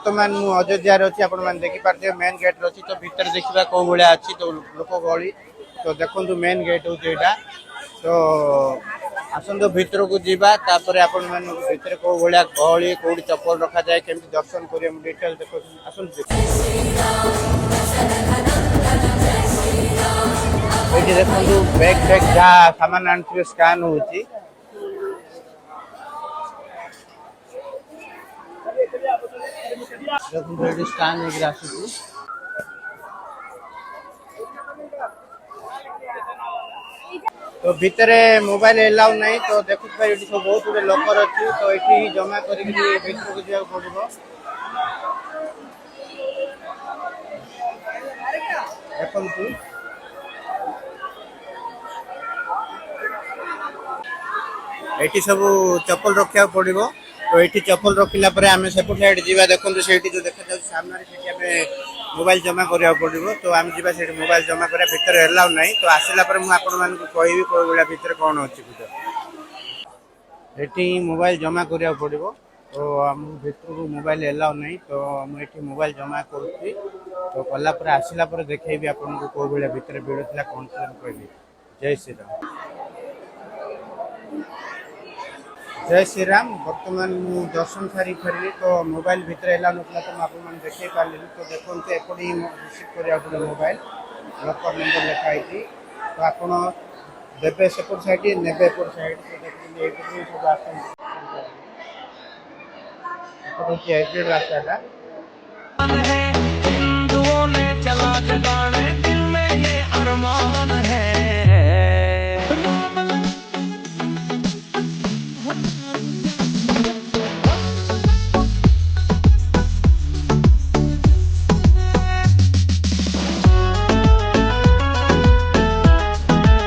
बर्तमान मु अयोध्या अच्छी आप देखी पारे मेन गेट अच्छी तो भितर देखा कौ भाया अच्छी तो लोक गहली तो देखो मेन गेट हूँ यहाँ तो आसतु भितर को जावा आपण भितर कौ भाया गहली कौटी चप्पल रखा जाए केमती दर्शन कर डिटेल देखो आसतु ये देखो बैग बैग जहाँ सामान आने स्कान होची देखो स्कान आसुची तो भितर मोबाइल एलाउ नहीं तो देखु ये सब बहुत गुटे लकर अच्छी तो ये जमा कर भितर को जावाक पड़ो देखु ये सब चप्पल रखा पड़ो तो ये चप्पल रखिला आम सेपट साइड जावा देखो से जो देखा सामने मोबाइल जमा करा पड़ो तो आम जा मोबाइल जमा करा भितर एलाउ नहीं तो आसला मुझे कहि कौ भाया भितर कौन अच्छी ये मोबाइल जमा करा पड़ो तो आम भितर को मोबाइल एलाउ नहीं तो मुझे मोबाइल जमा करुँगी तो कलापर आसला देखी आपको कौ भाया भितर भिड़ था कौन कह जय श्री राम जय श्री राम बर्तमान दर्शन सारी फेरली तो मोबाइल भितर एला ना तो आप देखे पारे तो देखो एपटे रिसीव करा मोबाइल लकर नंबर लिखाई तो आप देवे सेपट साइड ने एपट साइड सब रास्ता हिंदुओं ने चला जगाने दिल में ये अरमान